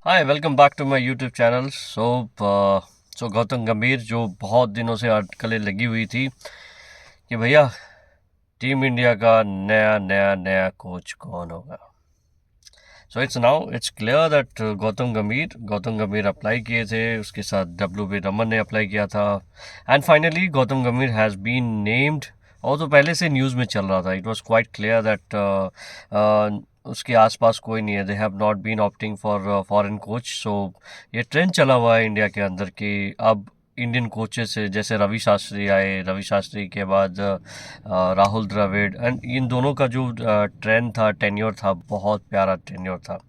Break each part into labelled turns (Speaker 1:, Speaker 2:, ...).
Speaker 1: Hi welcome back to my YouTube channel. So Gautam Gambhir जो बहुत दिनों से अटकलें लगी हुई थी कि भैया टीम इंडिया का नया नया नया कोच कौन होगा। So it's clear that Gautam गंभीर अप्लाई किए थे, उसके साथ WB रमन ने अप्लाई किया था and finally Gautam Gambhir has been named. और तो पहले से न्यूज़ में चल रहा था, it was quite clear that उसके आसपास कोई नहीं है, they have not been opting for foreign coach. So ये ट्रेंड चला हुआ है इंडिया के अंदर कि अब इंडियन कोचेस से जैसे रवि शास्त्री आए, रवि शास्त्री के बाद राहुल द्रविड़, एंड इन दोनों का जो ट्रेंड था, टेन्योर था, बहुत प्यारा टेन्योर था।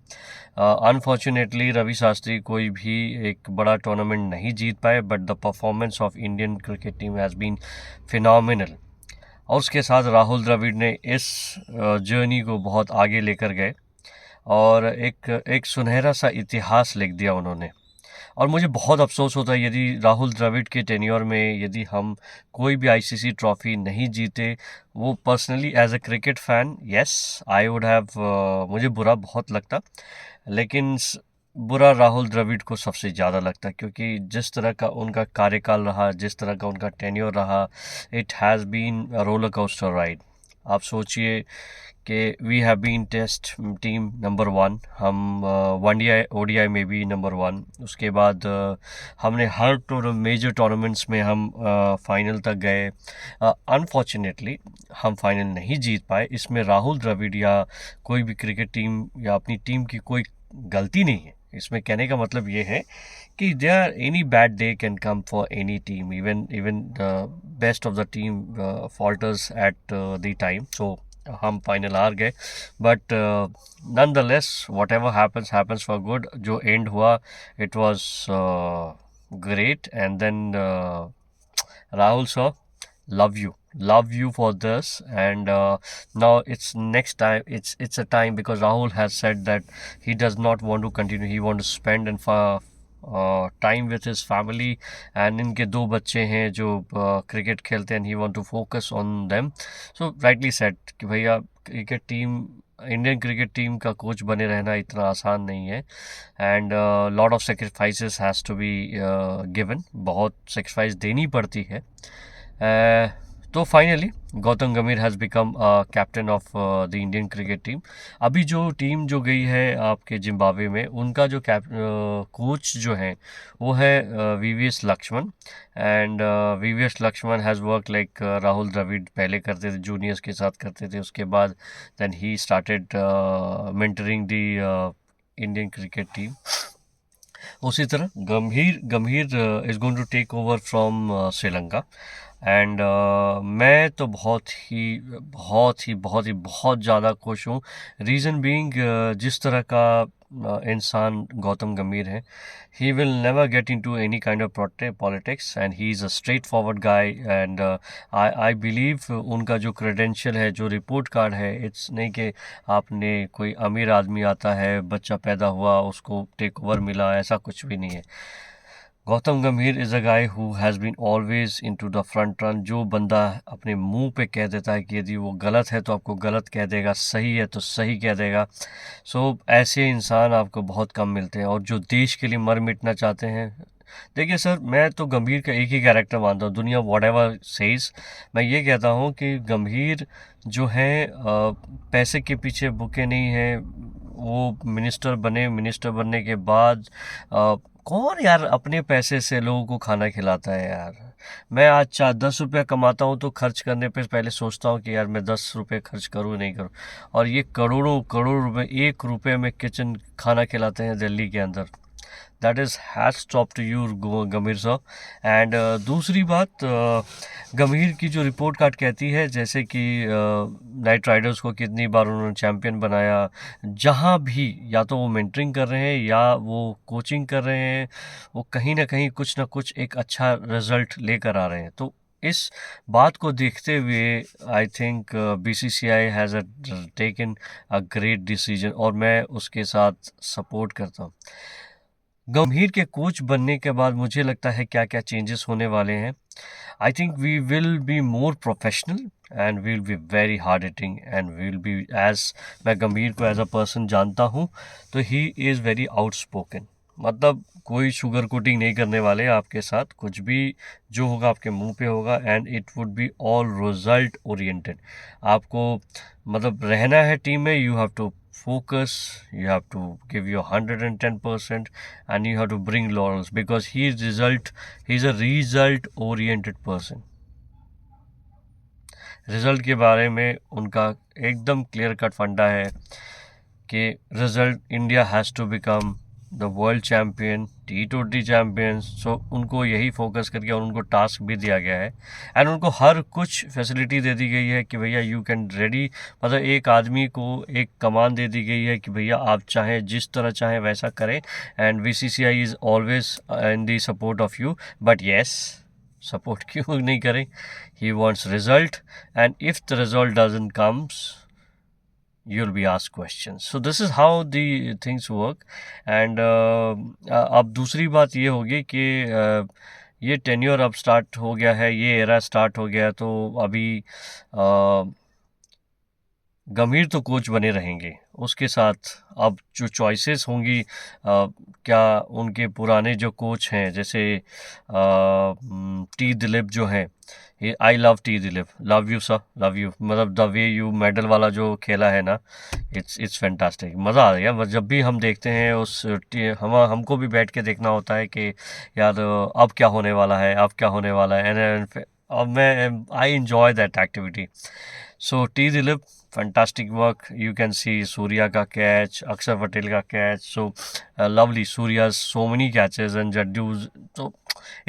Speaker 1: अनफॉर्चुनेटली रवि शास्त्री कोई भी एक बड़ा टूर्नामेंट नहीं जीत पाए, but the performance of Indian cricket team has been phenomenal. और उसके साथ राहुल द्रविड़ ने इस जर्नी को बहुत आगे लेकर गए और एक एक सुनहरा सा इतिहास लिख दिया उन्होंने। और मुझे बहुत अफसोस होता है यदि राहुल द्रविड़ के टेन्योर में यदि हम कोई भी आईसीसी ट्रॉफी नहीं जीते। वो personally as a cricket fan, yes I would have, मुझे बुरा बहुत लगता, लेकिन बुरा राहुल द्रविड़ को सबसे ज़्यादा लगता है क्योंकि जिस तरह का उनका कार्यकाल रहा, जिस तरह का उनका टेन्योर रहा, it has been a roller coaster ride. आप सोचिए कि we have been test team number one, हम वनडीआई ओडीआई में भी नंबर वन। उसके बाद हमने हर मेजर टूर्नामेंट्स में हम फाइनल तक गए। अनफॉर्चुनेटली हम फाइनल नहीं जीत पाए। इसमें राहुल द्रविड़ या कोई भी क्रिकेट टीम या अपनी टीम की कोई गलती नहीं है। इसमें कहने का मतलब ये है कि there any bad day can come for any team, even even best of the team falters at the time. So हम फाइनल हार गए, but nonetheless whatever happens happens for good. जो end हुआ it was great, and then Rahul sir, love you for this, and now it's next time, it's a time because Rahul has said that he does not want to continue, he want to spend and time with his family, and इनके दो बच्चे हैं जो cricket खेलते हैं, he want to focus on them. So rightly said कि भैया cricket team, Indian cricket team का कोच बने रहना इतना आसान नहीं है, and lot of sacrifices has to be given, बहुत सेक्रीफाइस देनी पड़ती है। तो finally Gautam Gambhir has become captain of the Indian cricket team. अभी जो टीम जो गई है आपके जिम्बाब्वे में, उनका जो कोच जो है वो है VVS Laxman, and VVS Laxman has work like Rahul Dravid पहले करते थे, जूनियर्स के साथ करते थे, उसके बाद then he started mentoring the Indian cricket team. उसी तरह Gambhir Gambhir is going to take over from Sri Lanka, and मैं तो बहुत ज़्यादा खुश हूँ। रीज़न बीइंग, जिस तरह का इंसान गौतम गंभीर है, he will never get into any kind of politics, and he is a straight forward guy, and I believe उनका जो क्रेडेंशियल है, जो रिपोर्ट कार्ड है, इट्स नहीं कि आपने कोई अमीर आदमी आता है, बच्चा पैदा हुआ, उसको टेक ओवर मिला, ऐसा कुछ भी नहीं है। Gautam Gambhir is a guy who has been always into the front run. जो बंदा अपने मुंह पे कह देता है कि यदि वो गलत है तो आपको गलत कह देगा, सही है तो सही कह देगा। सो ऐसे इंसान आपको बहुत कम मिलते हैं, और जो देश के लिए मर मिटना चाहते हैं। देखिए सर, मैं तो गंभीर का एक ही कैरेक्टर मानता हूँ, दुनिया व्हाटएवर सेज। मैं ये कहता हूँ कि गंभीर जो है पैसे के पीछे भूखे नहीं हैं। वो मिनिस्टर बने, मिनिस्टर बनने के बाद कौन यार अपने पैसे से लोगों को खाना खिलाता है यार। मैं आज 10 रुपया कमाता हूँ तो खर्च करने पे पहले सोचता हूँ कि यार मैं 10 रुपये खर्च करूँ नहीं करूँ, और ये करोड़ों करोड़ रुपए 1 रुपये में किचन खाना खिलाते हैं दिल्ली के अंदर। That is has stop to you Gambhir साहब। एंड दूसरी बात, गंभीर की जो रिपोर्ट कार्ड कहती है, जैसे कि नाइट राइडर्स को कितनी बार उन्होंने चैम्पियन बनाया, जहाँ भी या तो वो मेंटरिंग कर रहे हैं या वो कोचिंग कर रहे हैं, वो कहीं ना कुछ एक अच्छा रिजल्ट लेकर आ रहे हैं। तो इस बात को देखते हुए I think BCCI has taken a great decision, और मैं उसके साथ सपोर्ट करता हूँ। गंभीर के कोच बनने के बाद मुझे लगता है क्या क्या चेंजेस होने वाले हैं. I think we will be more professional and we will be very hard hitting and we will be as, मैं गंभीर को एज अ पर्सन जानता हूँ तो ही इज़ वेरी आउटस्पोकन. मतलब कोई शुगर कोटिंग नहीं करने वाले आपके साथ, कुछ भी जो होगा आपके मुंह पे होगा and it would be all result oriented. आपको मतलब रहना है टीम में, you have to focus, you have to give your 110% and you have to bring laurels because he's a result oriented person. Result के बारे में उनका एकदम क्लियर कट फंडा है कि result, India has to become the world champion, T20 champions. So उनको यही फोकस करके और उनको टास्क भी दिया गया है एंड उनको हर कुछ फैसिलिटी दे दी गई है कि भैया यू कैन रेडी. मतलब एक आदमी को एक कमान दे दी गई है कि भैया आप चाहें जिस तरह चाहें वैसा करें and BCCI is always in the support of you. But yes, support क्यों नहीं करें, he wants result and if the result doesn't comes you'll be asked questions. So this is how the things work and अब दूसरी बात ये होगी कि ये टेन्योर अब स्टार्ट हो गया है, ये एरा स्टार्ट हो गया है, तो अभी गंभीर तो कोच बने रहेंगे, उसके साथ अब जो चॉइसेस होंगी क्या उनके पुराने जो कोच हैं जैसे टी दिलीप जो हैं, I love T Dilip, love you sir, love you. मतलब द वे यू मेडल वाला जो खेला है ना, इट्स फैंटास्टिक, मज़ा आ गया. जब भी हम देखते हैं उस हमको भी बैठ के देखना होता है कि यार अब क्या होने वाला है, अब क्या होने वाला है. एंड अब मैं I enjoy that activity. So T Dilip, fantastic work. You can see Surya ka catch, Akshar Patel ka catch. So lovely. Surya's so many catches and Jaddu's. So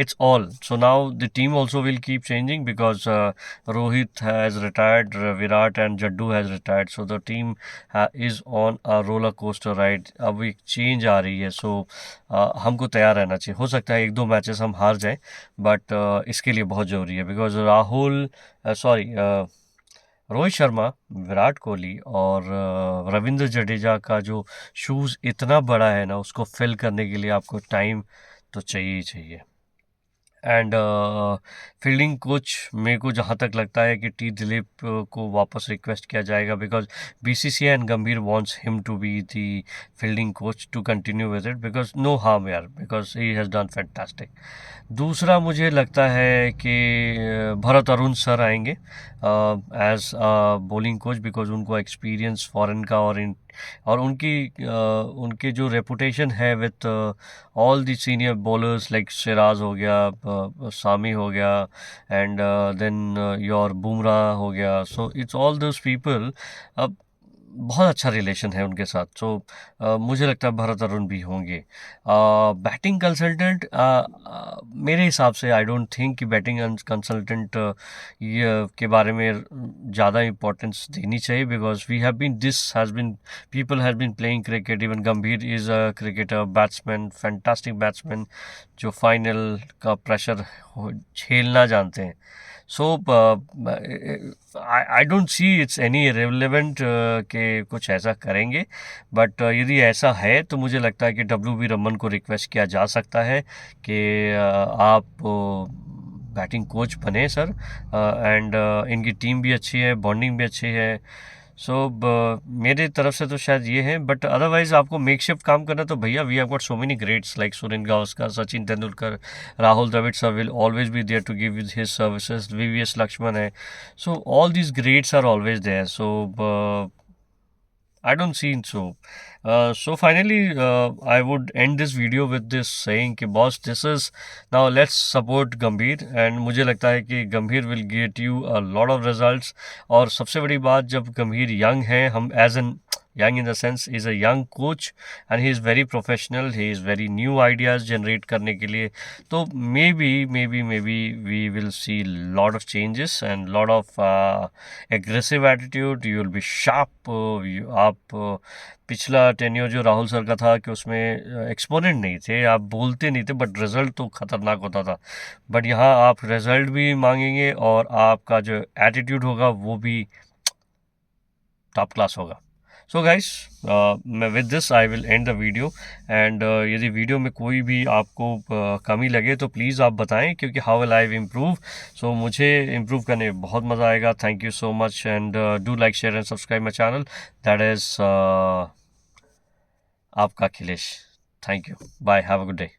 Speaker 1: it's all. So now the team also will keep changing because Rohit has retired, Virat and Jaddu has retired. So the team is on a roller coaster ride. अब एक change आ रही है. सो हमको तैयार रहना चाहिए. हो सकता है एक दो मैचेस हम हार जाएं बट इसके लिए बहुत ज़रूरी है बिकॉज राहुल रोहित शर्मा, विराट कोहली और रविंद्र जडेजा का जो शूज़ इतना बड़ा है ना, उसको फिल करने के लिए आपको टाइम तो चाहिए ही चाहिए. एंड फील्डिंग कोच मेरे को जहाँ तक लगता है कि टी दिलीप को वापस रिक्वेस्ट किया जाएगा because BCCI and Gambhir wants him to be the fielding coach to continue with it because no harm यार, because he has done fantastic. दूसरा मुझे लगता है कि भरत अरुण सर आएंगे एज बॉलिंग कोच बिकॉज उनको एक्सपीरियंस फॉरेन का और उनके जो रेपुटेशन है with all the senior bowlers like Siraj हो गया, सामी हो गया एंड देन योर बुमराह हो गया. So it's all those people. अब बहुत अच्छा रिलेशन है उनके साथ. सो मुझे लगता है भरत अरुण भी होंगे. बैटिंग कंसल्टेंट मेरे हिसाब से आई डोंट थिंक कि बैटिंग कंसल्टेंट ये के बारे में ज़्यादा इम्पोर्टेंस देनी चाहिए because we have been this has been people has been playing cricket. Even Gambhir is a cricketer, batsman, fantastic batsman जो फाइनल का प्रेशर झेलना जानते हैं. So I don't see it's any relevant कि कुछ ऐसा करेंगे बट यदि ऐसा है तो मुझे लगता है कि WB रमन को रिक्वेस्ट किया जा सकता है कि आप बैटिंग कोच बने सर एंड इनकी टीम भी अच्छी है, बॉन्डिंग भी अच्छी है. सो मेरे तरफ से तो शायद ये है बट अदरवाइज आपको मेकशिफ्ट काम करना तो भैया we have got so many greats like Sunil Gavaskar, Sachin Tendulkar, Rahul Dravid sir will always be there to give his services, VVS Laxman है. So all these greats are always there. So I don't see so. So finally, I would end this video with this saying कि boss, this is now let's support गंभीर and मुझे लगता है कि गंभीर will get you a lot of results. और सबसे बड़ी बात जब गंभीर young है, हम as an young in the sense is a young coach and he is very professional, he is very new ideas generate करने के लिए. तो maybe we will see lot of changes and lot of aggressive attitude. You will be sharp. आप पिछला tenure जो Rahul sir का था कि उसमें एक्सपोनेंट नहीं थे, आप बोलते नहीं थे बट रिजल्ट तो खतरनाक होता था. बट यहाँ आप रिजल्ट भी मांगेंगे और आपका जो एटीट्यूड होगा वो भी टॉप क्लास होगा. सो गाइस, मैं with this I will and the video. And यदि वीडियो में कोई भी आपको कमी लगे तो प्लीज़ आप बताएं, क्योंकि how will I improve. So मुझे इम्प्रूव करने में बहुत मज़ा आएगा। Thank you so much and do like share and subscribe my channel. That is आपका Akhilesh. Thank you, bye, have a good day.